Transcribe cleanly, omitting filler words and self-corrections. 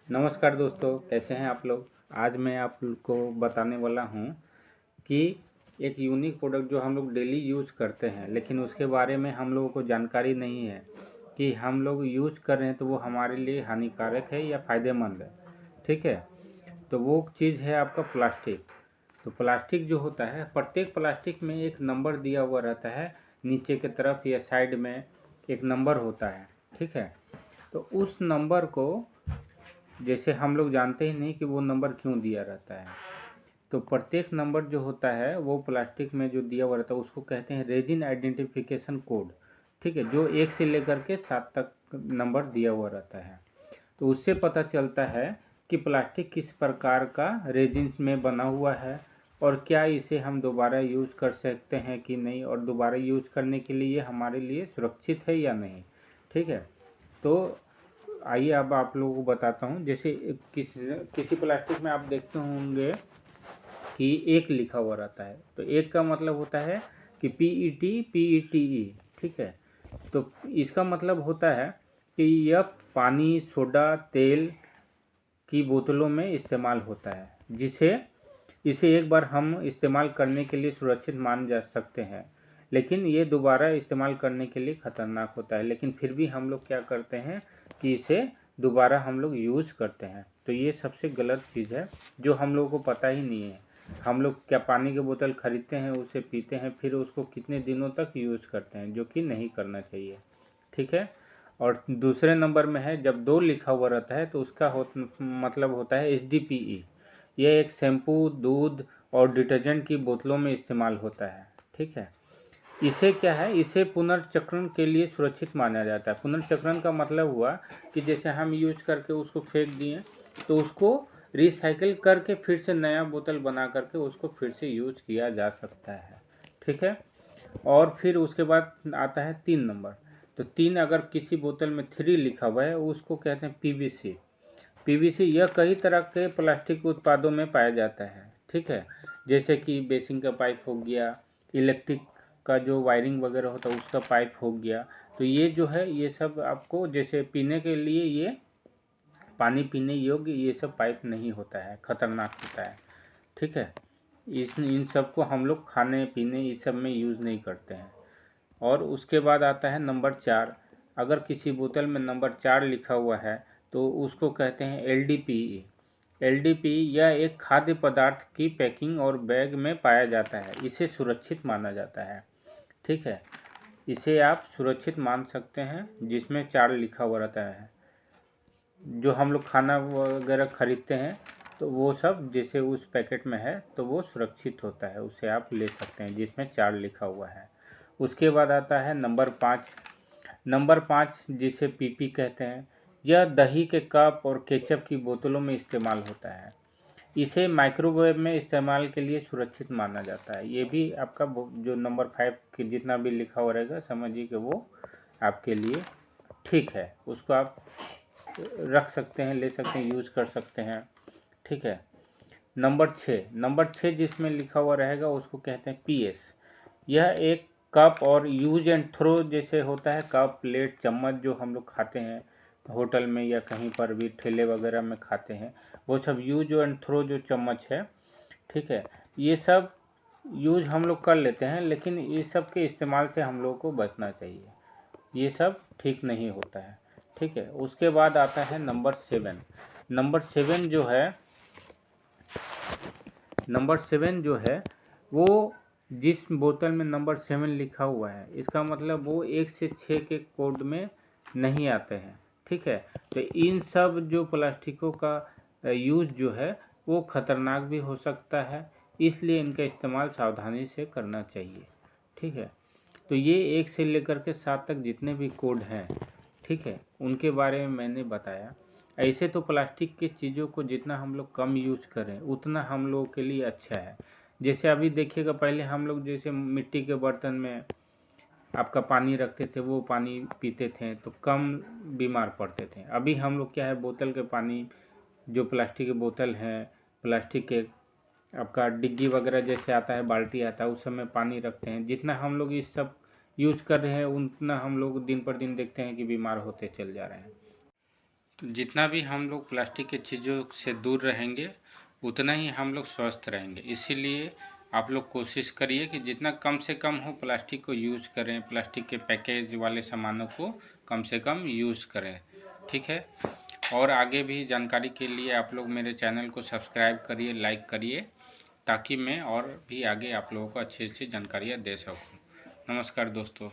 नमस्कार दोस्तों, कैसे हैं आप लोग। आज मैं आपको बताने वाला हूं कि एक यूनिक प्रोडक्ट जो हम लोग डेली यूज करते हैं, लेकिन उसके बारे में हम लोगों को जानकारी नहीं है कि हम लोग यूज कर रहे हैं तो वो हमारे लिए हानिकारक है या फ़ायदेमंद है। ठीक है, तो वो चीज़ है आपका प्लास्टिक। तो प्लास्टिक जो होता है, प्रत्येक प्लास्टिक में एक नंबर दिया हुआ रहता है, नीचे की तरफ या साइड में एक नंबर होता है। ठीक है, तो उस नंबर को जैसे हम लोग जानते ही नहीं कि वो नंबर क्यों दिया रहता है। तो प्रत्येक नंबर जो होता है वो प्लास्टिक में जो दिया हुआ रहता है उसको कहते हैं रेजिन आइडेंटिफिकेशन कोड। ठीक है, जो 1 से लेकर के 7 तक नंबर दिया हुआ रहता है। तो उससे पता चलता है कि प्लास्टिक किस प्रकार का रेजिन में बना हुआ है और क्या इसे हम दोबारा यूज़ कर सकते हैं कि नहीं, और दोबारा यूज़ करने के लिए हमारे लिए सुरक्षित है या नहीं। ठीक है, तो आइए अब आप लोगों को बताता हूँ। जैसे किसी प्लास्टिक में आप देखते होंगे कि एक लिखा हुआ रहता है, तो एक का मतलब होता है कि PET ठीक है, तो इसका मतलब होता है कि यह पानी, सोडा, तेल की बोतलों में इस्तेमाल होता है, इसे एक बार हम इस्तेमाल करने के लिए सुरक्षित मान जा सकते हैं, लेकिन ये दोबारा इस्तेमाल करने के लिए ख़तरनाक होता है। लेकिन फिर भी हम लोग क्या करते हैं कि इसे दोबारा हम लोग यूज़ करते हैं। तो ये सबसे गलत चीज़ है जो हम लोगों को पता ही नहीं है। हम लोग क्या पानी की बोतल खरीदते हैं, उसे पीते हैं, फिर उसको कितने दिनों तक यूज़ करते हैं, जो कि नहीं करना चाहिए। ठीक है, और दूसरे नंबर में है जब 2 लिखा हुआ रहता है तो उसका मतलब होता है HDPE। यह एक शैम्पू, दूध और डिटर्जेंट की बोतलों में इस्तेमाल होता है। ठीक है, इसे क्या है, इसे पुनर्चक्रण के लिए सुरक्षित माना जाता है। पुनर्चक्रण का मतलब हुआ कि जैसे हम यूज करके उसको फेंक दिए तो उसको रिसाइकिल करके फिर से नया बोतल बना करके उसको फिर से यूज किया जा सकता है। ठीक है, और फिर उसके बाद आता है 3 नंबर। तो 3 अगर किसी बोतल में 3 लिखा हुआ है उसको कहते हैं PVC। PVC यह कई तरह के प्लास्टिक उत्पादों में पाया जाता है। ठीक है, जैसे कि बेसिन का पाइप हो गया, इलेक्ट्रिक का जो वायरिंग वगैरह होता है उसका पाइप हो गया। तो ये जो है ये सब आपको जैसे पीने के लिए, ये पानी पीने योग्य ये सब पाइप नहीं होता है, खतरनाक होता है। ठीक है, इन सब को हम लोग खाने पीने इस सब में यूज़ नहीं करते हैं। और उसके बाद आता है नंबर 4। अगर किसी बोतल में नंबर 4 लिखा हुआ है तो उसको कहते हैं LDPE। LDPE यह एक खाद्य पदार्थ की पैकिंग और बैग में पाया जाता है, इसे सुरक्षित माना जाता है। ठीक है, इसे आप सुरक्षित मान सकते हैं, जिसमें 4 लिखा हुआ रहता है। जो हम लोग खाना वगैरह खरीदते हैं तो वो सब जैसे उस पैकेट में है तो वो सुरक्षित होता है, उसे आप ले सकते हैं जिसमें 4 लिखा हुआ है। उसके बाद आता है नंबर 5। नंबर 5 जिसे PP कहते हैं, यह दही के कप और केचप की बोतलों में इस्तेमाल होता है। इसे माइक्रोवेव में इस्तेमाल के लिए सुरक्षित माना जाता है। ये भी आपका जो नंबर 5 के जितना भी लिखा हुआ रहेगा समझिए कि वो आपके लिए ठीक है, उसको आप रख सकते हैं, ले सकते हैं, यूज़ कर सकते हैं। ठीक है, नंबर 6 जिसमें लिखा हुआ रहेगा उसको कहते हैं PS। यह एक कप और यूज एंड थ्रो जैसे होता है, कप, प्लेट, चम्मच जो हम लोग खाते हैं होटल में या कहीं पर भी ठेले वगैरह में खाते हैं, वो सब यूज एंड थ्रो जो चम्मच है। ठीक है, ये सब यूज हम लोग कर लेते हैं, लेकिन ये सब के इस्तेमाल से हम लोग को बचना चाहिए, ये सब ठीक नहीं होता है। ठीक है, उसके बाद आता है नंबर 7। नंबर 7 जो है वो जिस बोतल में नंबर 7 लिखा हुआ है इसका मतलब वो 1 से 6 के कोड में नहीं आते हैं। ठीक है, तो इन सब जो प्लास्टिकों का यूज़ जो है वो खतरनाक भी हो सकता है, इसलिए इनका इस्तेमाल सावधानी से करना चाहिए। ठीक है, तो ये 1 से लेकर के 7 तक जितने भी कोड हैं, ठीक है, उनके बारे में मैंने बताया। ऐसे तो प्लास्टिक की चीज़ों को जितना हम लोग कम यूज करें उतना हम लोगों के लिए अच्छा है। जैसे अभी देखिएगा, पहले हम लोग जैसे मिट्टी के बर्तन में आपका पानी रखते थे, वो पानी पीते थे तो कम बीमार पड़ते थे। अभी हम लोग क्या है, बोतल के पानी, जो प्लास्टिक के बोतल हैं, प्लास्टिक के आपका डिग्गी वगैरह जैसे आता है, बाल्टी आता है, उस समय पानी रखते हैं। जितना हम लोग इस सब यूज कर रहे हैं उतना हम लोग दिन पर दिन देखते हैं कि बीमार होते चल जा रहे हैं। तो जितना भी हम लोग प्लास्टिक के चीज़ों से दूर रहेंगे उतना ही हम लोग स्वस्थ रहेंगे। इसीलिए आप लोग कोशिश करिए कि जितना कम से कम हो प्लास्टिक को यूज़ करें, प्लास्टिक के पैकेज वाले सामानों को कम से कम यूज़ करें, ठीक है। और आगे भी जानकारी के लिए आप लोग मेरे चैनल को सब्सक्राइब करिए, लाइक करिए, ताकि मैं और भी आगे आप लोगों को अच्छी अच्छी जानकारियाँ दे सकूँ। नमस्कार दोस्तों।